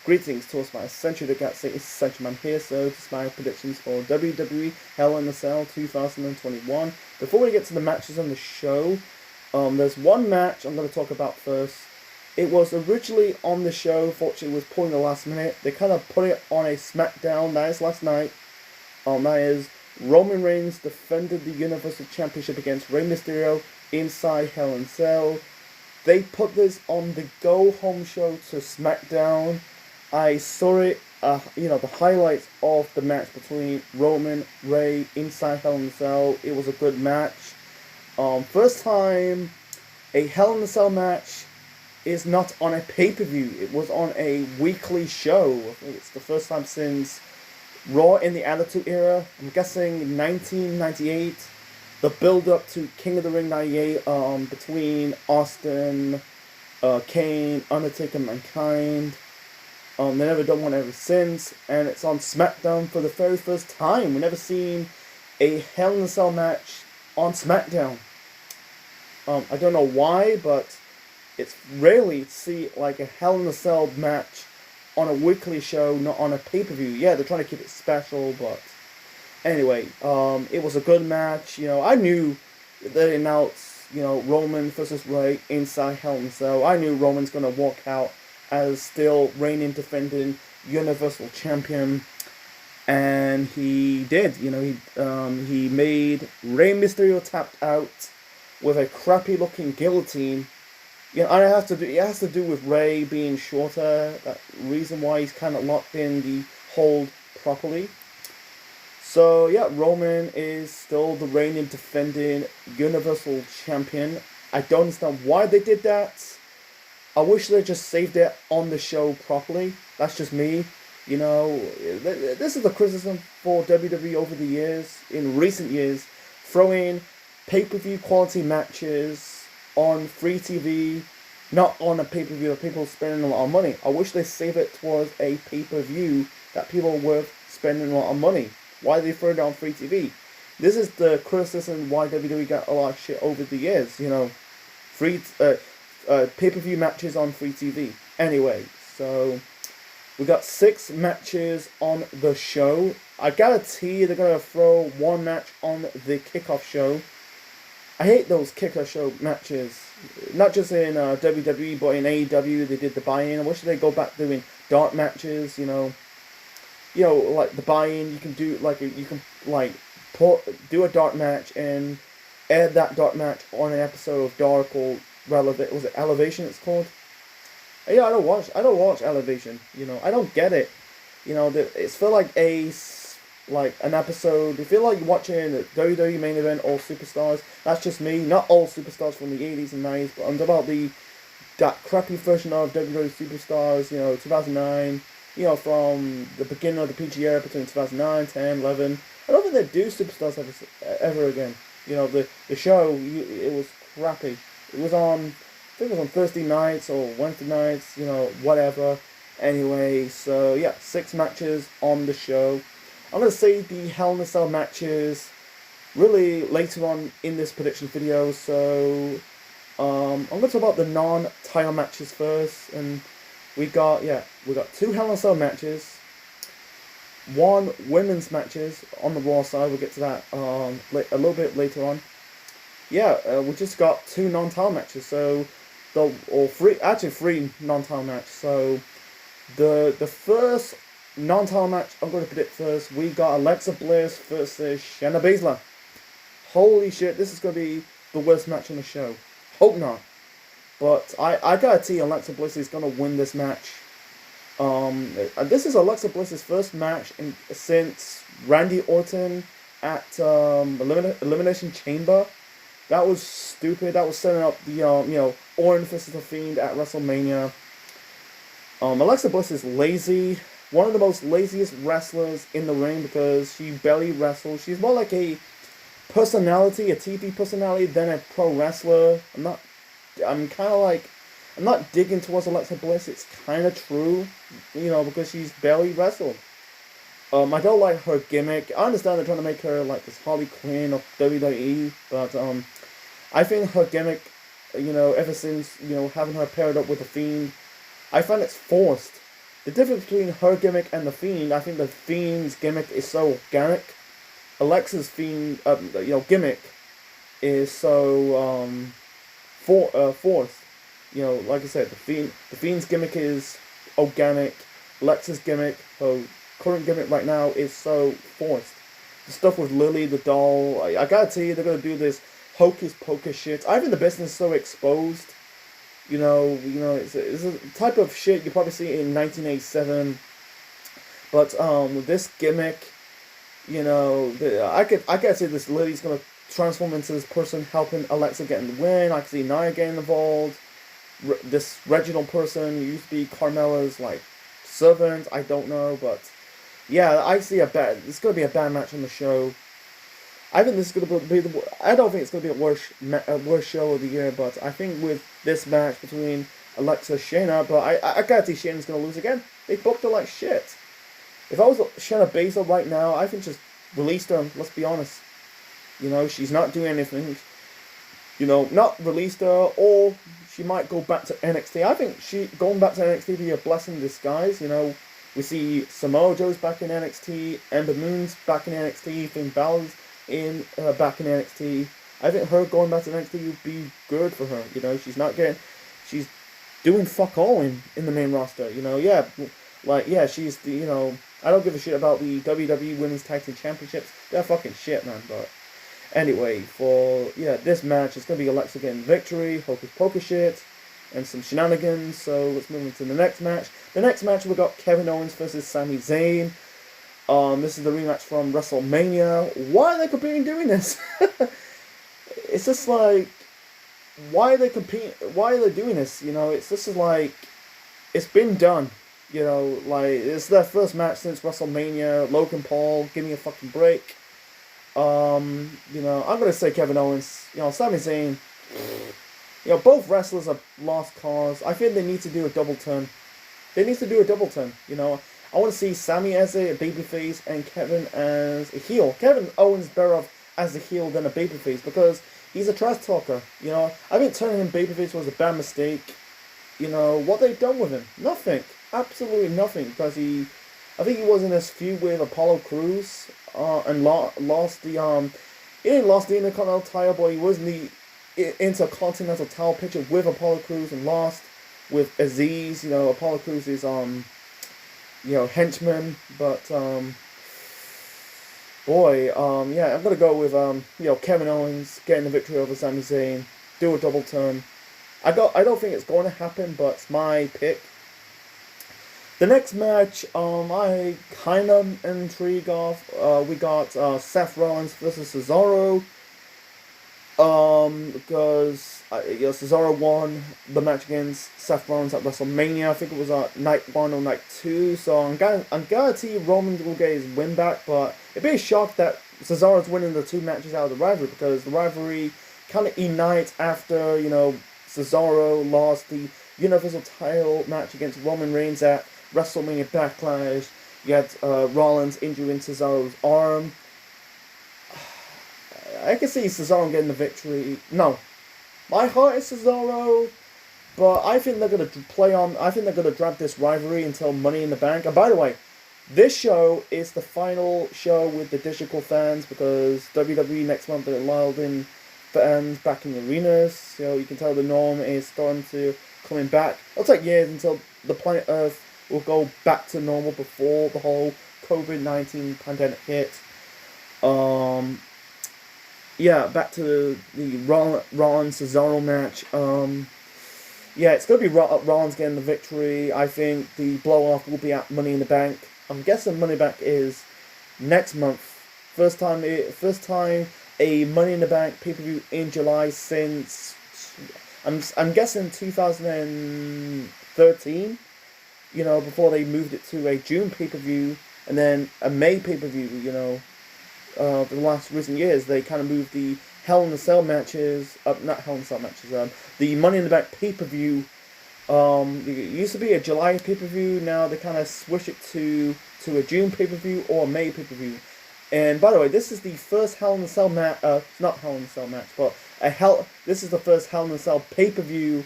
Greetings to us, my Century the Galaxy, it's Centuryman here, so just my predictions for WWE Hell in the Cell 2021. Before we get to the matches on the show, there's one match I'm going to talk about first. It was originally on the show, fortunately it was pulled in the last minute. They kind of put it on a SmackDown, that is last night. That is Roman Reigns defended the Universal Championship against Rey Mysterio inside Hell in a Cell. They put this on the go-home show to SmackDown. I saw it, the highlights of the match between Roman, Rey, inside Hell in a Cell. It was a good match. First time a Hell in a Cell match is not on a pay-per-view. It was on a weekly show. I think it's the first time since Raw in the Attitude Era. I'm guessing 1998. The build-up to King of the Ring 98 between Austin, Kane, Undertaker, Mankind. They never done one ever since, and it's on SmackDown for the very first time. We've never seen a Hell in a Cell match on SmackDown. I don't know why, but it's rarely to see like a Hell in a Cell match on a weekly show, not on a pay-per-view. Yeah, they're trying to keep it special, but anyway, it was a good match. I knew they announced, Roman versus Rey inside Hell in a Cell. I knew Roman's gonna walk out as still reigning, defending Universal Champion, and he did. He made Rey Mysterio tapped out with a crappy looking guillotine. And it has to do with Rey being shorter. That reason why he's kind of locked in the hold properly. So yeah, Roman is still the reigning, defending Universal Champion. I don't understand why they did that. I wish they just saved it on the show properly. That's just me. This is the criticism for WWE over the years, in recent years, throwing pay-per-view quality matches on free TV, not on a pay-per-view that people spending a lot of money. I wish they save it towards a pay-per-view that people are worth spending a lot of money. Why do they throw it on free TV? This is the criticism why WWE got a lot of shit over the years. Pay-per-view matches on free TV. Anyway, so we got 6 matches on the show. I guarantee they're gonna throw one match on the kickoff show. I hate those kickoff show matches. Not just in WWE, but in AEW they did the buy-in. I wish they go back doing dark matches. Like the buy-in, you can do do a dark match and add that dark match on an episode of Dark or Relevant. Was it Elevation? It's called. Yeah, I don't watch Elevation. I don't get it. It's feel like an episode. You feel like you're watching the WWE main event, all superstars. That's just me. Not all superstars from the 80s and 90s, but I'm about that crappy version of WWE superstars. 2009. From the beginning of the PG era between 2009, 10, 11. I don't think they do superstars ever again. The show, it was crappy. It was on, I think it was on Thursday nights or Wednesday nights, whatever. Anyway, so yeah, 6 matches on the show. I'm going to say the Hell in a Cell matches really later on in this prediction video. So I'm going to talk about the non-title matches first. And we got 2 Hell in a Cell matches, 1 women's matches on the Raw side. We'll get to that a little bit later on. Yeah, we just got 2 non-title matches. So 3 non-title matches. So the first non-title match I'm going to predict first, we got Alexa Bliss versus Shayna Baszler. Holy shit, this is going to be the worst match on the show. Hope not. But I guarantee Alexa Bliss is going to win this match. This is Alexa Bliss's first match since Randy Orton at Elimination Chamber. That was stupid. That was setting up the Orton versus the Fiend at WrestleMania. Alexa Bliss is lazy. One of the most laziest wrestlers in the ring because she barely wrestles. She's more like a personality, a TV personality, than a pro wrestler. I'm not digging towards Alexa Bliss. It's kind of true, because she's barely wrestled. I don't like her gimmick. I understand they're trying to make her like this Harley Quinn of WWE, but I think her gimmick, ever since having her paired up with the Fiend, I find it's forced. the difference between her gimmick and the Fiend, I think the Fiend's gimmick is so organic. Alexa's Fiend, gimmick is so forced. Like I said, the Fiend's gimmick is organic. Alexa's gimmick, her current gimmick right now, is so forced. The stuff with Lily the doll, I gotta tell you, they're gonna do this hocus pocus shit. I think the business is so exposed. It's a type of shit you probably see in 1987. But with this gimmick, I gotta say this Lily's gonna transform into this person helping Alexa get in the win. I can see Nia getting involved. This Reginald person used to be Carmella's servant. I don't know, but yeah, I see it's gonna be a bad match on the show. I think this is gonna be I don't think it's gonna be a worst show of the year, but I think with this match between Alexa and Shayna, but I gotta see Shayna's gonna lose again. They booked her like shit. If I was Shayna Baszler right now, I think just release her. Let's be honest. She's not doing anything. Not released her, or she might go back to NXT. I think going back to NXT would be a blessing in disguise. We see Samoa Joe's back in NXT, Ember Moon's back in NXT, Finn Balor's back in NXT. I think her going back to NXT would be good for her. She's doing fuck all in the main roster. She's I don't give a shit about the WWE Women's Tag Team Championships. They're fucking shit, man. But anyway, for this match, it's gonna be Alexa getting victory, hocus pocus shit, and some shenanigans. So let's move into the next match. The next match we got Kevin Owens versus Sami Zayn. This is the rematch from WrestleMania. Why are they competing doing this? It's just like, why are they competing? Why are they doing this? It's just like, it's been done. It's their first match since WrestleMania. Logan Paul, give me a fucking break. I'm gonna say Kevin Owens. Sami Zayn. Both wrestlers are lost cause. I feel they need to do a double turn. I want to see Sami as a babyface and Kevin as a heel. Kevin Owens better off as a heel than a babyface because he's a trash talker. I think turning him babyface was a bad mistake. What they've done with him? Nothing. Absolutely nothing. Because I think he was in this feud with Apollo Crews and lost the he didn't lost the Intercontinental title, but he was in the Intercontinental title picture with Apollo Crews and lost with Aziz. Apollo Crews is henchman, but I'm gonna go with Kevin Owens getting the victory over Sami Zayn, do a double turn. I don't think it's going to happen, but it's my pick. The next match, I kind of intrigued of. We got Seth Rollins versus Cesaro. Because Cesaro won the match against Seth Rollins at WrestleMania. I think it was night 1 or night 2. So I'm guarantee Roman will get his win back. But it'd be a shock that Cesaro's winning the 2 matches out of the rivalry, because the rivalry kind of ignites after Cesaro lost the Universal title match against Roman Reigns at WrestleMania Backlash. You had Rollins injuring Cesaro's arm. I can see Cesaro getting the victory. No, my heart is Cesaro, but I think they're gonna I think they're gonna drag this rivalry until Money in the Bank. And by the way, this show is the final show with the digital fans, because WWE next month are allowed in fans back in the arenas. So you can tell the norm is starting to coming back. It'll take years until the planet Earth will go back to normal before the whole COVID-19 pandemic hit. Back to the Rollins Cesaro match. It's going to be Rollins getting the victory. I think the blow-off will be at Money in the Bank. I'm guessing Money in the Bank is next month. First time a Money in the Bank pay-per-view in July since, I'm guessing 2013. Before they moved it to a June pay-per-view and then a May pay-per-view. For the last recent years, they kind of moved the Hell in a Cell matches, not Hell in a Cell matches, the Money in the Bank pay-per-view. It used to be a July pay-per-view, now they kind of switch it to a June pay-per-view or a May pay-per-view. And by the way, this is the first Hell in a Cell match, not Hell in a Cell match, but this is the first Hell in a Cell pay-per-view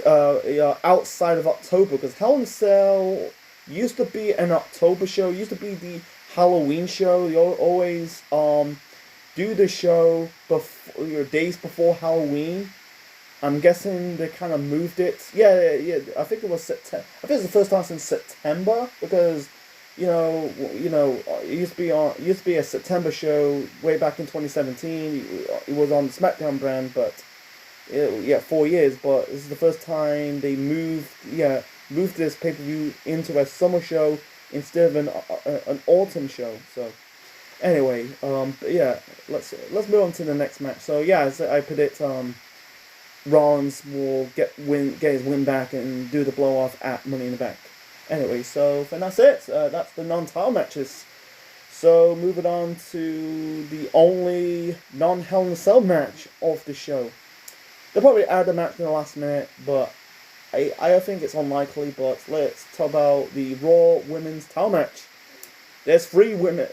outside of October, because Hell in a Cell used to be an October show. Used to be the Halloween show. You always do the show before your days before Halloween. I'm guessing they kind of moved it. Yeah. I think it was September. I think it's the first time since September because, it used to be a September show way back in 2017. It was on the SmackDown brand, but 4 years. But this is the first time they moved this pay per view into a summer show instead of an autumn show. So anyway, let's move on to the next match. So I predict Rollins will get his win back and do the blow off at Money in the Bank. Anyway, so that's it. That's the non-title matches. So moving on to the only non-Hell in a Cell match of the show. They'll probably add a match in the last minute, but I think it's unlikely. But let's talk about the Raw Women's Title match. There's three women's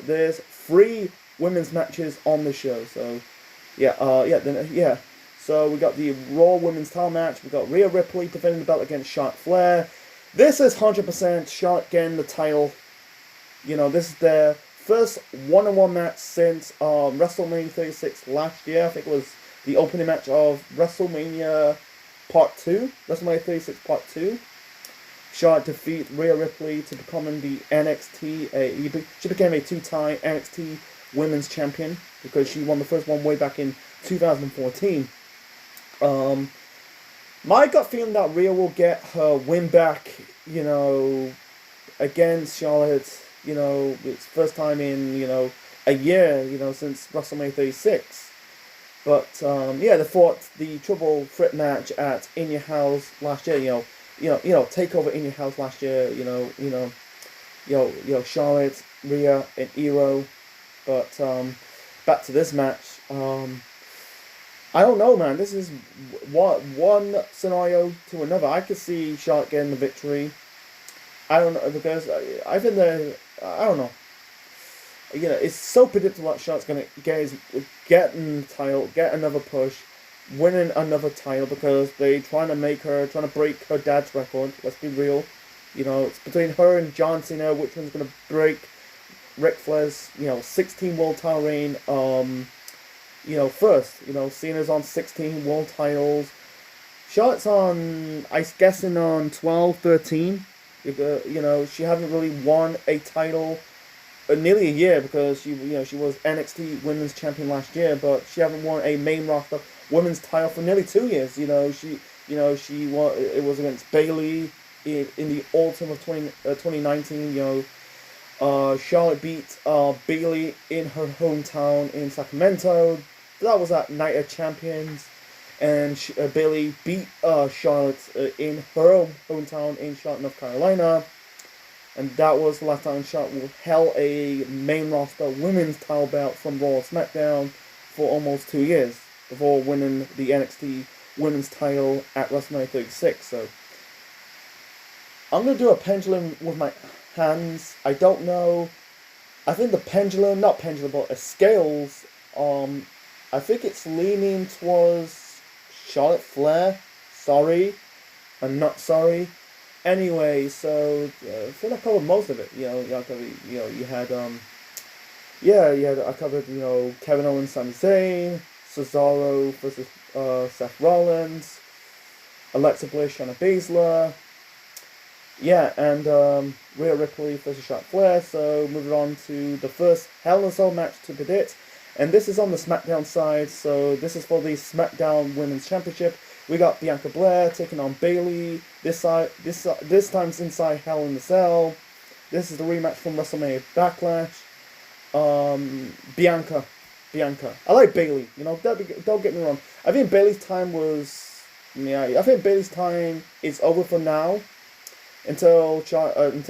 matches on the show. So So we got the Raw Women's Title match. We got Rhea Ripley defending the belt against Charlotte Flair. This is 100% Charlotte getting the title. This is their first one-on-one match since WrestleMania 36 last year. I think it was the opening match of WrestleMania Part 2. WrestleMania 36 Part 2. Charlotte defeat Rhea Ripley to becoming the NXT. She became a two-time NXT Women's Champion because she won the first one way back in 2014. My gut feeling that Rhea will get her win back, against Charlotte, it's first time in, a year, since WrestleMania 36. But, they fought the triple threat match at In Your House last year, takeover In Your House last year, Charlotte, Rhea, and Iro. But, back to this match, I don't know, man. This is one scenario to another. I could see Charlotte getting the victory. I don't know, because I think I don't know. It's so predictable that Charlotte's going to getting the title, get another push, winning another title, because they're trying to break her dad's record. Let's be real. It's between her and John Cena, which one's going to break Ric Flair's, 16 world title reign, first. Cena's on 16 world titles. Charlotte's on, I'm guessing, on 12, 13. She hasn't really won a title nearly a year because she was NXT Women's Champion last year, but she hasn't won a main roster women's title for nearly 2 years. She won. It was against Bayley in the autumn of 2019. Charlotte beat Bayley in her hometown in Sacramento. That was at Night of Champions, and Bayley beat Charlotte in her hometown in Charlotte, North Carolina, and that was the last time Charlotte held a main roster women's title belt from Raw and SmackDown for almost 2 years before winning the NXT women's title at WrestleMania 36. So I'm gonna do a pendulum with my hands. I don't know. I think the pendulum, not pendulum, but a scales. I think it's leaning towards Charlotte Flair. Sorry, I'm not sorry. Anyway, so I think I covered most of it. I covered Kevin Owens, Sami Zayn, Cesaro versus Seth Rollins, Alexa Bliss, Shayna Baszler. And Rhea Ripley versus Charlotte Flair. So moving on to the first Hell in a Cell match to predict. And this is on the SmackDown side, so this is for the SmackDown Women's Championship. We got Bianca Belair taking on Bayley. This time's inside Hell in a Cell. This is the rematch from WrestleMania Backlash. Bianca. I like Bayley. Don't get me wrong. I think Bayley's time is over for now. Until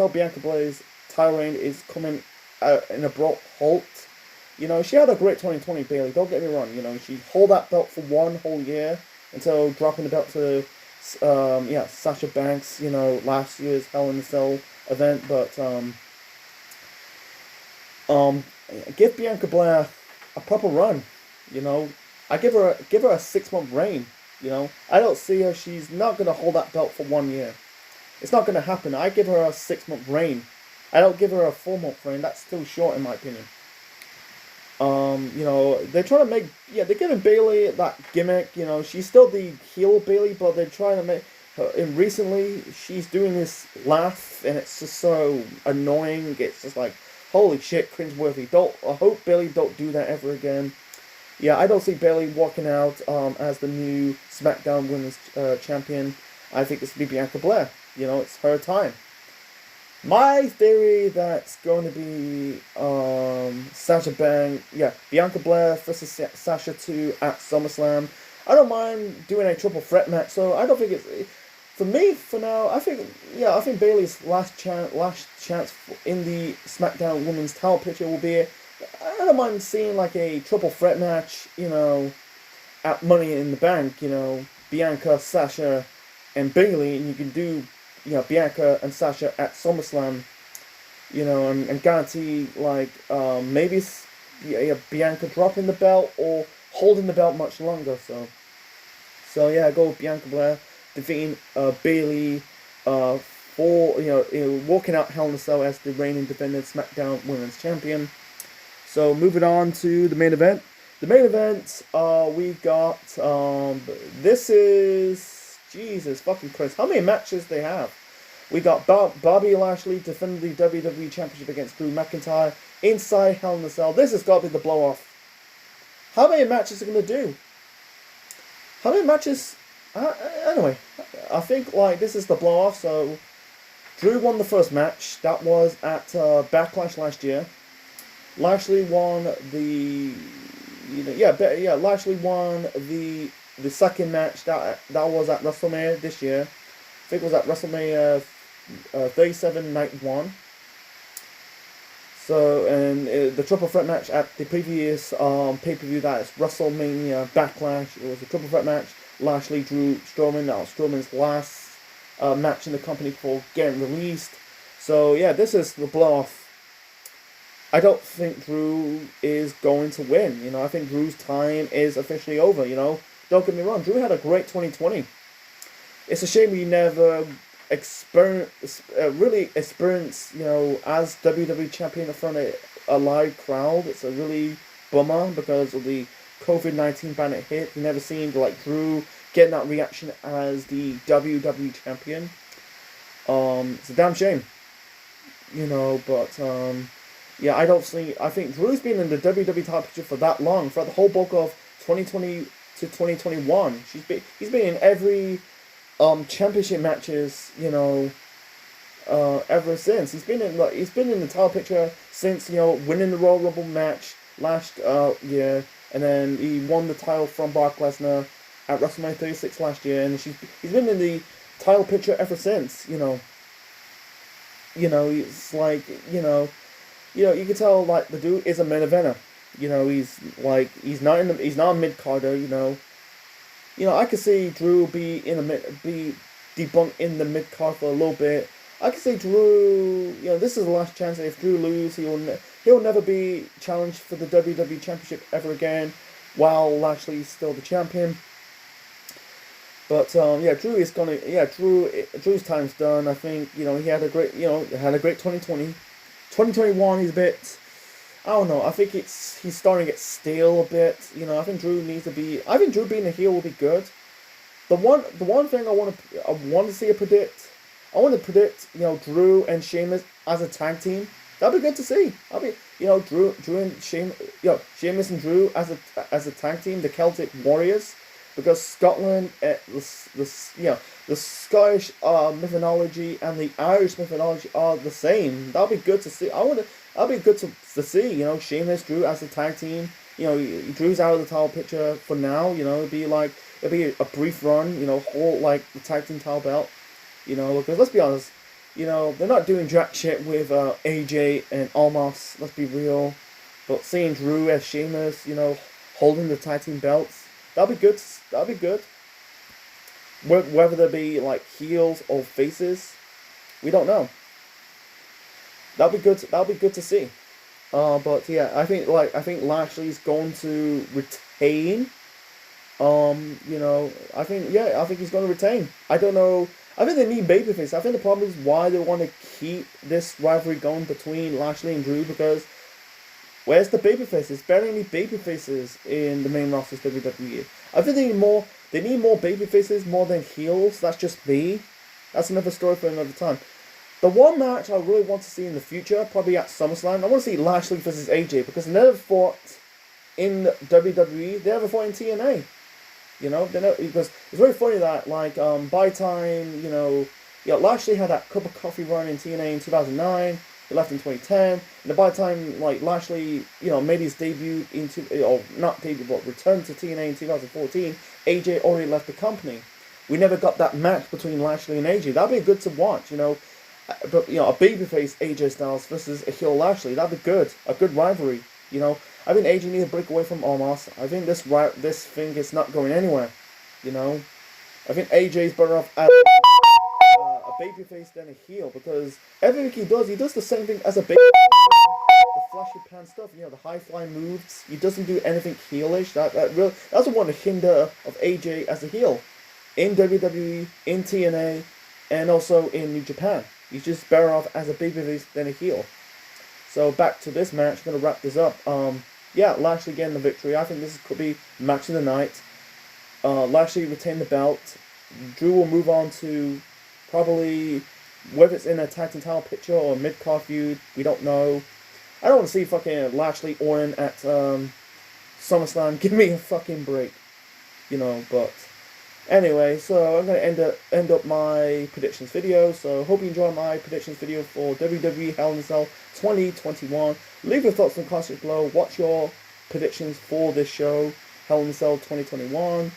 Bianca Belair's title reign is coming in a abrupt halt. She had a great 2020, Bayley. Don't get me wrong. She held that belt for 1 whole year until dropping the belt to Sasha Banks. Last year's Hell in a Cell event. But give Bianca Belair a proper run. I give her a 6-month reign. I don't see her. She's not gonna hold that belt for 1 year. It's not going to happen. I give her a 6-month reign. I don't give her a 4-month reign. That's still short in my opinion. They're trying to make, they're giving Bayley that gimmick. She's still the heel Bayley, but they're trying to make her. And recently, she's doing this laugh, and it's just so annoying. It's just like, holy shit, cringeworthy. I hope Bayley don't do that ever again. Yeah, I don't see Bayley walking out as the new SmackDown Women's Champion. I think it's going to be Bianca Belair. It's her time. My theory that's going to be Bianca Belair versus Sasha 2 at SummerSlam. I don't mind doing a triple threat match, so I don't think it's for me for now. I think Bayley's last chance in the SmackDown Women's title picture will be. I don't mind seeing like a triple threat match, at Money in the Bank. Bianca, Sasha, and Bayley, and you can do. Bianca and Sasha at SummerSlam, and guarantee, maybe Bianca dropping the belt or holding the belt much longer, go with Bianca Belair, defeating Bayley, walking out Hell in a Cell as the reigning defending SmackDown Women's Champion. So, moving on to the main event. The main event, we got, this is... Jesus fucking Christ. How many matches they have? We got Bobby Lashley defending the WWE Championship against Drew McIntyre inside Hell in a Cell. This has got to be the blow-off. How many matches are going to do? How many matches? Anyway, I think this is the blow-off. So, Drew won the first match. That was at Backlash last year. Lashley won the... Lashley won the second match that was at WrestleMania this year. I think it was at WrestleMania 37 Night 1. So, and the triple threat match at the previous pay-per-view, that is WrestleMania Backlash, it was a triple threat match. Lashley, Drew, Strowman. That was Strowman's last match in the company before getting released. So, this is the blow-off. I don't think Drew is going to win. I think Drew's time is officially over, Don't get me wrong, Drew had a great 2020. It's a shame we never really experienced, as WWE Champion in front of a live crowd. It's a really bummer because of the COVID-19 ban it hit. We never seen Drew getting that reaction as the WWE Champion. It's a damn shame. I think Drew's been in the WWE title picture for that long, for the whole bulk of 2020 to 2021. He's been in every championship matches, ever since. He's been in the title picture since, winning the Royal Rumble match last year, and then he won the title from Brock Lesnar at WrestleMania 36 last year, and he's been in the title picture ever since. It's you can tell the dude is a main eventer. He's not a mid carder. I could see Drew be debunked in the mid card for a little bit. I could see Drew. This is the last chance. If Drew loses, he'll never be challenged for the WWE Championship ever again, while Lashley's still the champion. But Drew is gonna. Drew's time's done. I think he had a great 2020. 2021, he's a bit. I don't know. I think he's starting to get stale a bit. I think Drew needs to be. I think Drew being a heel will be good. The one thing I want to see a predict. I want to predict Drew and Sheamus as a tag team. That'd be good to see. Drew and Sheamus and Drew as a tag team, the Celtic Warriors, because Scotland, the Scottish mythology and the Irish mythology are the same. That'll be good to see. That'll be good to see. Sheamus, Drew as a tag team. Drew's out of the title picture for now. It'll be a brief run. Hold the tag team title belt. Because let's be honest. They're not doing jack shit with AJ and Almas. Let's be real. But seeing Drew as Sheamus, holding the tag team belts, that'll be good. That'll be good. Whether they be heels or faces, we don't know. That'll be good. That'll be good to see. But yeah, I think Lashley's going to retain. I think he's going to retain. I don't know I think they need babyface. I think the problem is why they want to keep this rivalry going between Lashley and Drew, because where's the babyfaces? There's barely any babyfaces in the main roster of WWE. I think they need more. They need more babyfaces more than heels. That's just me. That's another story for another time. The one match I really want to see in the future, probably at SummerSlam, I want to see Lashley versus AJ, because they never fought in WWE. They never fought in TNA. You know, they know, because it's very funny that like by time Lashley had that cup of coffee run in TNA in 2009. He left in 2010, and by the time like Lashley made his debut or not debut but returned to TNA in 2014, AJ already left the company. We never got that match between Lashley and AJ. That'd be good to watch, But a babyface AJ Styles versus a heel Lashley, that'd be good. A good rivalry, I think AJ needs to break away from Omos. I think this thing is not going anywhere, I think AJ's better off as a babyface than a heel, because everything he does the same thing as a baby. The flashy pan stuff, the high flying moves. He doesn't do anything heelish. That's one of the hinder of AJ as a heel in WWE, in TNA, and also in New Japan. He's just better off as a babyface than a heel. So back to this match. I'm gonna wrap this up. Lashley getting the victory. I think this could be match of the night. Lashley retained the belt. Drew will move on to probably, whether it's in a tag team title picture or a mid-card feud, we don't know. I don't want to see fucking Lashley Orton at SummerSlam. Give me a fucking break, But anyway, so I'm gonna end up my predictions video. So hope you enjoyed my predictions video for WWE Hell in a Cell 2021. Leave your thoughts in the comments below. What's your predictions for this show, Hell in a Cell 2021?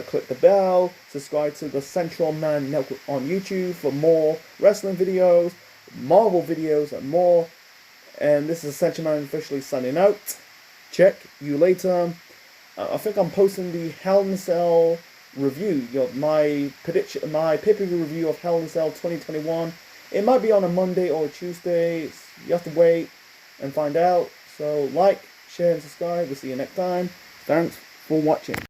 Click the bell, subscribe to the Central Man Network on YouTube for more wrestling videos, Marvel videos, and more. And this is Central Man officially signing out. Check you later. I think I'm posting the Hell in a Cell review, my pay-per-view review of Hell in a Cell 2021. It might be on a Monday or a Tuesday. You have to wait and find out. So like, share, and subscribe. We'll see you next time. Thanks for watching.